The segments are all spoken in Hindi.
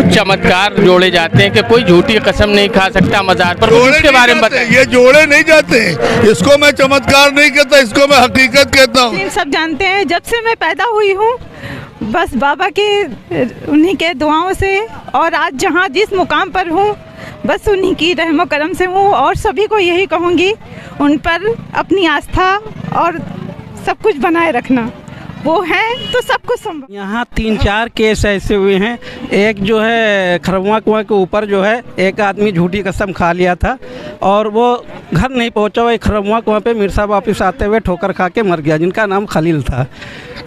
कुछ चमत्कार जोड़े जाते हैं कि कोई झूठी कसम नहीं खा सकता मज़ार पर, उसके बारे में बताएं। ये जोड़े नहीं जाते, इसको मैं चमत्कार नहीं कहता, इसको मैं हकीकत कहता हूँ। सब जानते हैं, जब से मैं पैदा हुई हूँ बस बाबा के उन्हीं के दुआओं से, और आज जहाँ जिस मुकाम पर हूँ बस उन्हीं की रहमो करम से हूँ। और सभी को यही कहूँगी, उन पर अपनी आस्था और सब कुछ बनाए रखना, वो है तो सब कुछ संभव। यहाँ 3-4 केस ऐसे हुए हैं। एक जो है खरवा कुआं के ऊपर जो है एक आदमी झूठी कसम खा लिया था और वो घर नहीं पहुँचा, वो खरवा कुआं पे मीर साहब वापस आते हुए ठोकर खा के मर गया, जिनका नाम खलील था।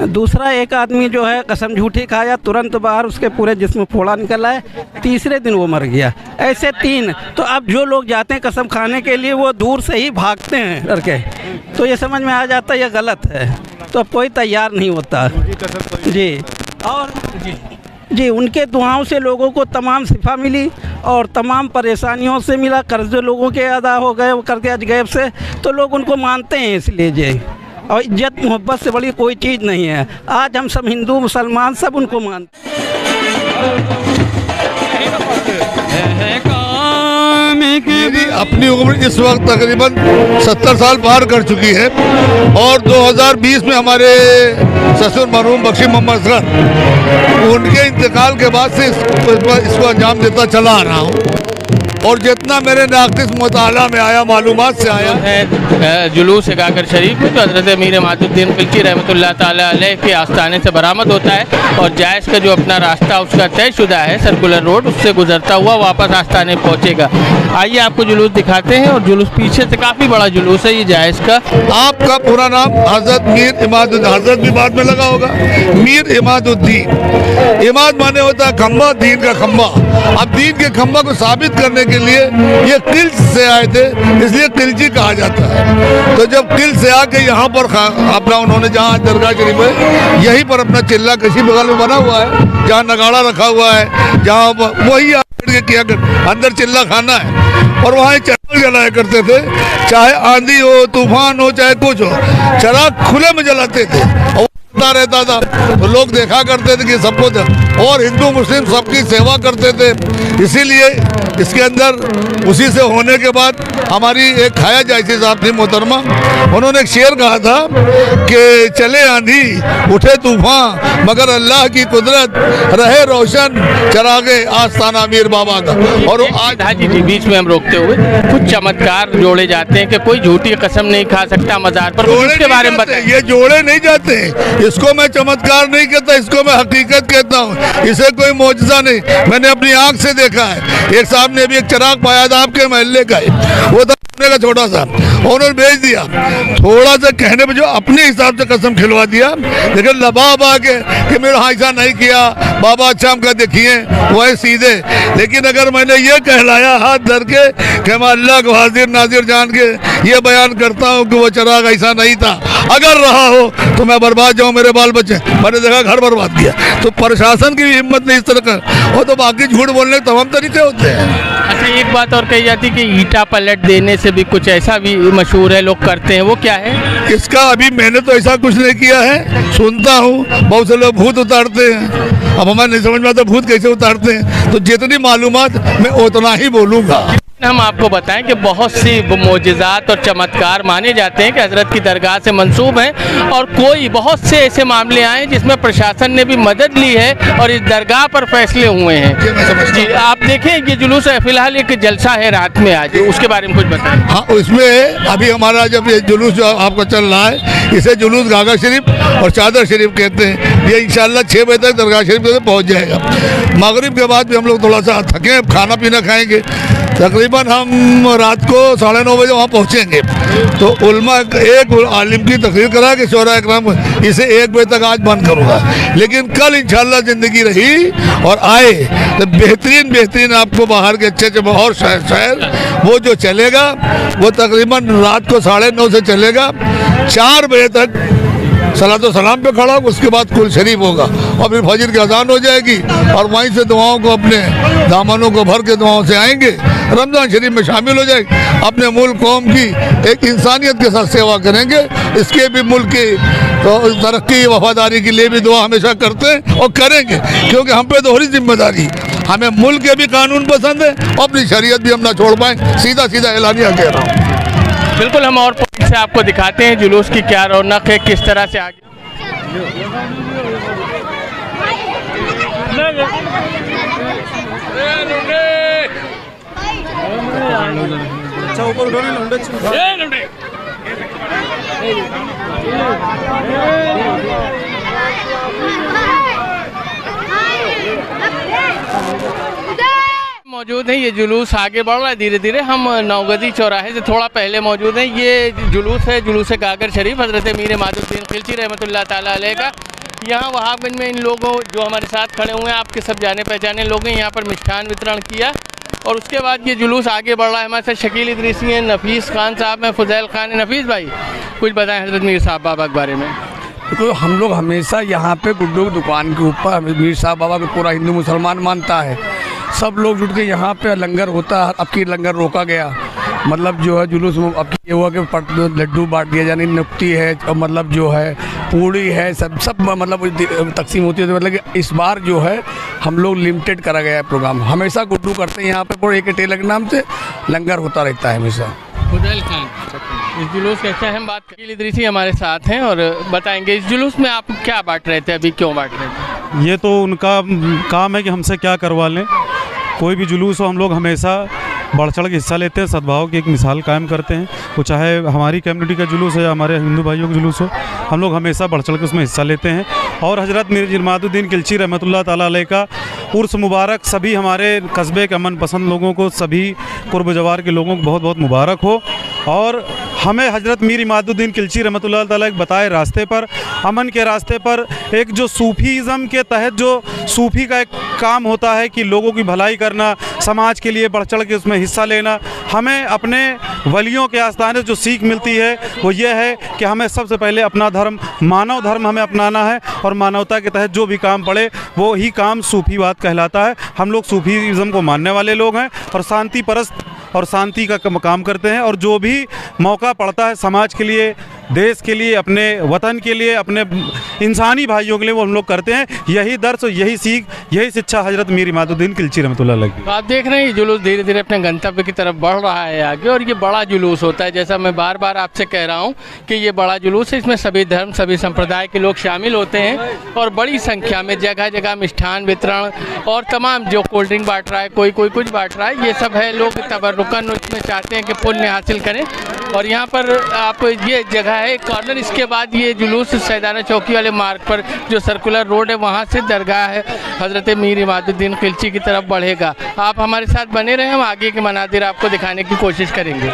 दूसरा एक आदमी जो है कसम झूठी खाया, तुरंत बाहर उसके पूरे जिस्म फोड़ा निकल आए, तीसरे दिन वो मर गया। ऐसे 3। तो अब जो लोग जाते हैं कसम खाने के लिए वो दूर से ही भागते हैं डर के, तो ये समझ में आ जाता है ये गलत है, तो अब कोई तैयार नहीं होता जी। और जी उनके दुआओं से लोगों को तमाम शिफा मिली और तमाम परेशानियों से मिला, कर्ज लोगों के अदा हो गए वो करके अजगैब से, तो लोग उनको मानते हैं इसलिए जी। और इज्जत मोहब्बत से बड़ी कोई चीज़ नहीं है। आज हम सब हिंदू मुसलमान सब उनको मानते मेरी अपनी उम्र इस वक्त तकरीबन 70 साल पार कर चुकी है और 2020 में हमारे ससुर मरहूम बख्शी मोहम्मद असगर उनके इंतकाल के बाद से इसको अंजाम देता चला आ रहा हूँ। और जितना मेरे नाक़िस मुताला में आया, मालूमात से आया है जुलूस गागर शरीफ में जो हज़रत अमीर इमादुद्दीन खिलजी रहमतुल्लाह ताला अलैह के आस्थाने से बरामद होता है और जायज़ का जो अपना रास्ता उसका तयशुदा है सर्कुलर रोड, उससे गुजरता हुआ वापस आस्थाने पहुँचेगा। आइए आपको जुलूस दिखाते हैं। और जुलूस पीछे से काफ़ी बड़ा जुलूस है ये जायज़ का। आपका पूरा नाम हज़रत मीर इमादुद्दीन, हज़रत भी बाद में लगा होगा, मीर इमादुद्दीन। इमाद माने होता है खम्बा, दीन का खम्बा। अब दीन के खम्बा को साबित करने के लिए ये किल्च से आए थे, इसलिए किलजी कहा जाता है। तो जब किल से आके यहाँ पर अपना उन्होंने जहाँ दरगाह शरीफ है यहीं पर अपना चिल्ला कशी बगल में बना हुआ है, जहाँ नगाड़ा रखा हुआ है, जहाँ वही किया अंदर चिल्ला खाना है और वहाँ चराग जलाया करते थे, चाहे आंधी हो तूफान हो चाहे कुछ हो, चराग खुले में जलाते थे और रहता था तो लोग देखा करते थे कि सबको, और हिंदू मुस्लिम सबकी सेवा करते थे। इसीलिए इसके अंदर उसी से होने के बाद हमारी एक खाया जायसी साहब थी मोहतरमा, उन्होंने एक शेर कहा था कि चले आंधी उठे तूफान मगर अल्लाह की कुदरत रहे रोशन चरागे आस्ताना मीर बाबा का। और आज हाजी जी बीच में हम रोकते हुए कुछ चमत्कार जोड़े जाते हैं कि कोई झूठी कसम नहीं खा सकता मज़ार पर, उसके बारे में बताएं। ये जोड़े नहीं जाते, इसको मैं चमत्कार नहीं कहता, इसको मैं हकीकत कहता हूँ। इसे कोई मौजज़ा नहीं, मैंने अपनी आंख से देखा है। एक साहब ने भी एक चराग पाया था आपके महल्ले का, वो था का छोटा सा, उन्होंने भेज दिया, थोड़ा सा कहने पे जो अपने हिसाब से कसम खिलवा दिया, लेकिन लबाब आके कि मेरा ऐसा नहीं किया बाबा, अच्छा हम का देखिए वही सीधे। लेकिन अगर मैंने ये कहलाया हाथ धर के कि मैं अल्लाह को हाजिर नाजिर जान के ये बयान करता हूँ कि वो चराग ऐसा नहीं था, अगर रहा हो तो मैं बर्बाद जाऊँ, मेरे बाल बच्चे, मैंने देखा घर बर्बाद किया। तो प्रशासन की भी हिम्मत नहीं इस तरह का, वो तो बाकी झूठ बोलने के तमाम तरीके होते हैं। अच्छा एक बात और कही जाती कि ईटा पलट देने से भी कुछ ऐसा भी मशहूर है, लोग करते हैं, वो क्या है? इसका अभी मैंने तो ऐसा कुछ नहीं किया है, सुनता हूँ बहुत से लोग भूत उतारते हैं, अब हमें नहीं समझ में आता भूत कैसे उतारते हैं, तो जितनी मालूमात मैं उतना ही बोलूँगा। हम आपको बताएं कि बहुत सी मोजिज़ात और चमत्कार माने जाते हैं कि हज़रत की दरगाह से मंसूब हैं और कोई बहुत से ऐसे मामले आए जिसमें प्रशासन ने भी मदद ली है और इस दरगाह पर फैसले हुए हैं। जी आप देखें ये जुलूस है, फिलहाल एक जलसा है रात में आज, उसके बारे में कुछ बताएं। हाँ इसमें अभी हमारा जब ये जुलूस जो आपका चल रहा है इसे जुलूस गागा शरीफ और चादर शरीफ कहते हैं। ये इंशाल्लाह 6 बजे तक दरगाह शरीफ में पहुँच जाएगा। मगरिब के बाद भी हम लोग थोड़ा सा थके, खाना पीना खाएँगे, तकरीबन हम रात को 9:30 बजे वहाँ पहुँचेंगे। तो उल्मा एक आलिम की तकरीर करा के शोरा इकराम इसे 1 बजे तक आज बंद करूँगा, लेकिन कल इंशाल्लाह ज़िंदगी रही और आए तो बेहतरीन आपको बाहर के अच्छे और शहर वो जो चलेगा वो तकरीबन रात को 9:30 से चलेगा, 4 बजे तक सलातो सलाम पे खड़ा होगा, उसके बाद कुल शरीफ होगा और फिर फजर की अजान हो जाएगी और वहीं से दुआओं को अपने दामनों को भर के दुआओं से आएंगे, रमज़ान शरीफ में शामिल हो जाएंगे, अपने मुल्क कौम की एक इंसानियत के साथ सेवा करेंगे। इसके भी मुल्क की तो तरक्की वफादारी के लिए भी दुआ हमेशा करते हैं और करेंगे, क्योंकि हम पे दोहरी जिम्मेदारी, हमें मुल्क के भी कानून पसंद है और अपनी शरीयत भी हम ना छोड़ पाएँ। सीधा सीधा एलानिया कह रहा हूँ। बिल्कुल, हम और पॉइंट से आपको दिखाते हैं जुलूस की क्या रौनक है, किस तरह से आगे। मौजूद है, ये जुलूस आगे बढ़ रहा है धीरे धीरे। हम नौगदी चौराहे से थोड़ा पहले मौजूद हैं। ये जुलूस है जुलूस गागर शरीफ हज़रत मीर इमादुद्दीन खिलची रहमतुल्लाह ताला अलैह का। यहाँ वहाबगंज में इन लोगों जो हमारे साथ खड़े हुए हैं, आपके सब जाने पहचाने लोग हैं, यहाँ पर मिष्ठान वितरण किया और उसके बाद ये जुलूस आगे बढ़ रहा है। हमारे साथ शकील इदरीसी हैं, नफीस खान साहब हैं, फुजैल खान है। नफीस भाई कुछ बताएं हज़रत मीर साहब बाबा के बारे में। तो हम लोग हमेशा यहाँ पे गुड्डू की दुकान के ऊपर मीर साहब बाबा को पूरा हिंदू मुसलमान मानता है, सब लोग जुट के यहाँ पे लंगर होता है। अब की लंगर रोका गया, मतलब जो है जुलूस में अब ये हुआ कि लड्डू बांट दिया जाने, नुक्ती है और मतलब जो है पूड़ी है, सब मतलब तकसीम होती है। तो मतलब कि इस बार जो है हम लोग लिमिटेड करा गया है प्रोग्राम। हमेशा गुड्डू करते हैं यहाँ पे पूरे एक टेलर के नाम से लंगर होता रहता है हमेशा। फुजैल खान, इस जुलूस कैसे हम बात शकील इदरीसी हमारे साथ हैं और बताएंगे इस जुलूस में आप क्या बांट रहे थे, अभी क्यों बांट रहे थे? ये तो उनका काम है कि हमसे क्या करवा लें। कोई भी जुलूस हो हम लोग हमेशा बढ़ चढ़ के हिस्सा लेते हैं, सद्भाव की एक मिसाल कायम करते हैं। वो चाहे हमारी कम्युनिटी का जुलूस है या हमारे हिंदू भाइयों का जुलूस हो, हम लोग हमेशा बढ़ चढ़ के उसमें हिस्सा लेते हैं। और हज़रत मीर इमादुद्दीन खिलची रहमतुल्लाह ताला अलैह का उर्स मुबारक सभी हमारे कस्बे के अमन पसंद लोगों को, सभी कुर्ब जवार के लोगों को बहुत बहुत मुबारक हो। और हमें हज़रत मीर इमादुद्दीन खिलची रहमतुल्लाह ताला एक बताए रास्ते पर, अमन के रास्ते पर, एक जो सूफ़ीज़म के तहत जो सूफ़ी का एक काम होता है कि लोगों की भलाई करना, समाज के लिए बढ़ चढ़ के उसमें हिस्सा लेना, हमें अपने वलियों के आस्थाने जो सीख मिलती है वो ये है कि हमें सबसे पहले अपना धर्म, मानव धर्म हमें अपनाना है और मानवता के तहत जो भी काम पड़े वो ही काम सूफ़ीवाद कहलाता है। हम लोग सूफ़ीज़म को मानने वाले लोग हैं और शांति परस्त और शांति का काम करते हैं। और जो भी मौका पड़ता है समाज के लिए, देश के लिए, अपने वतन के लिए, अपने इंसानी भाइयों के लिए वो हम लोग करते हैं। यही दर्स, यही सीख, यही शिक्षा हज़रत मीर इमादुद्दीन खिलची रहमतुल्लाह अलैह की। तो आप देख रहे हैं ये जुलूस धीरे धीरे अपने गंतव्य की तरफ बढ़ रहा है आगे और ये बड़ा जुलूस होता है। जैसा मैं बार बार आपसे कह रहा हूँ कि ये बड़ा जुलूस है, इसमें सभी धर्म, सभी संप्रदाय के लोग शामिल होते हैं और बड़ी संख्या में जगह जगह मिष्ठान वितरण और तमाम जो कोल्ड ड्रिंक बांट रहा है, कोई कुछ बांट रहा है, ये सब है। लोग तबर्रुकन इसमें चाहते हैं कि पुण्य हासिल करें। और यहाँ पर आप ये जगह है कॉर्नर, इसके बाद ये जुलूस सैदाना चौकी वाले मार्ग पर जो सर्कुलर रोड है वहाँ से दरगाह है हज़रत मीर इमादुद्दीन खिलची की तरफ बढ़ेगा। आप हमारे साथ बने रहें, हम आगे के मनादिर आपको दिखाने की कोशिश करेंगे।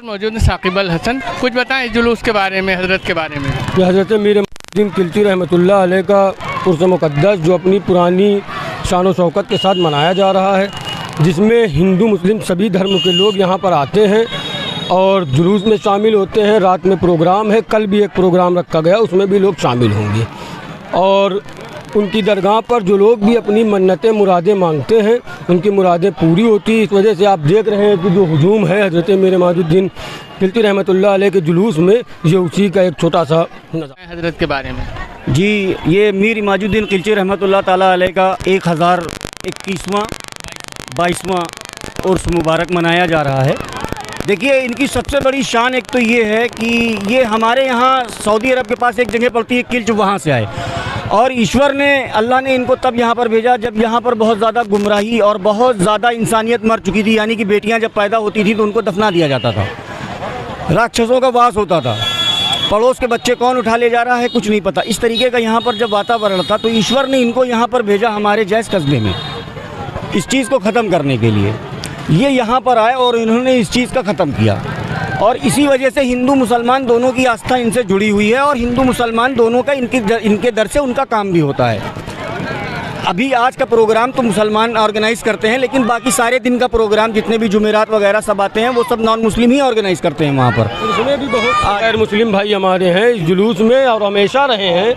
मौजूद है साकिब अल हसन, कुछ बताएं इस जुलूस के बारे में, हज़रत के बारे में। ये हज़रत मीर इमादुद्दीन खिलची रहमतुल्लाह अलैह का उर्स मुक़द्दस जो अपनी पुरानी शान व शौकत के साथ मनाया जा रहा है, जिसमें हिंदू मुस्लिम सभी धर्म के लोग यहाँ पर आते हैं और जुलूस में शामिल होते हैं। रात में प्रोग्राम है, कल भी एक प्रोग्राम रखा गया, उसमें भी लोग शामिल होंगे। और उनकी दरगाह पर जो लोग भी अपनी मन्नतें मुरादें मांगते हैं उनकी मुरादें पूरी होती। इस वजह से आप देख रहे हैं कि जो हुजूम है हज़रत मीर इमादुद्दीन खिलची रहमतुल्लाह अलैह के जुलूस में, ये उसी का एक छोटा सा हज़रत के बारे में। जी, ये मीर इमादुद्दीन खिलची रहमतुल्लाह ताला अलैह का 1021वां 22वां उर्स मुबारक मनाया जा रहा है। देखिए, इनकी सबसे बड़ी शान एक तो ये है कि ये हमारे यहाँ सऊदी अरब के पास एक जगह पड़ती है किल्च, वहाँ से आए और ईश्वर ने, अल्लाह ने इनको तब यहाँ पर भेजा जब यहाँ पर बहुत ज़्यादा गुमराही और बहुत ज़्यादा इंसानियत मर चुकी थी। यानी कि बेटियाँ जब पैदा होती थी तो उनको दफना दिया जाता था, राक्षसों का वास होता था, पड़ोस के बच्चे कौन उठा ले जा रहा है कुछ नहीं पता। इस तरीके का यहाँ पर जब वातावरण था तो ईश्वर ने इनको यहाँ पर भेजा हमारे जैस कस्बे में इस चीज़ को ख़त्म करने के लिए। ये यहाँ पर आए और इन्होंने इस चीज़ का ख़त्म किया और इसी वजह से हिंदू मुसलमान दोनों की आस्था इनसे जुड़ी हुई है और हिंदू मुसलमान दोनों का इनके दर से उनका काम भी होता है। अभी आज का प्रोग्राम तो मुसलमान ऑर्गेनाइज करते हैं, लेकिन बाकी सारे दिन का प्रोग्राम जितने भी जुमेरात वगैरह सब आते हैं वो सब नॉन मुस्लिम ही ऑर्गेनाइज करते हैं वहाँ पर। इसमें भी बहुत गैर मुस्लिम भाई हमारे हैं इस जुलूस में और हमेशा रहे हैं।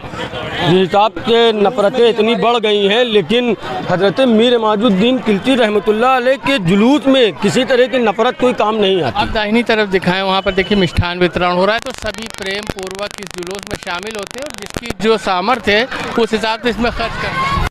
जिस हिसाब से नफ़रतें इतनी बढ़ गई हैं, लेकिन हज़रत मीर इमादुद्दीन किलची रहमतुल्लाह अलैह के जुलूस में किसी तरह की नफ़रत कोई काम नहीं आती। आप दाहिनी तरफ दिखाएं, वहाँ पर देखिए मिष्ठान वितरण हो रहा है, तो सभी प्रेम पूर्वक इस जुलूस में शामिल होते हैं और जिसकी जो सामर्थ्य है उस हिसाब से इसमें खर्च करते हैं।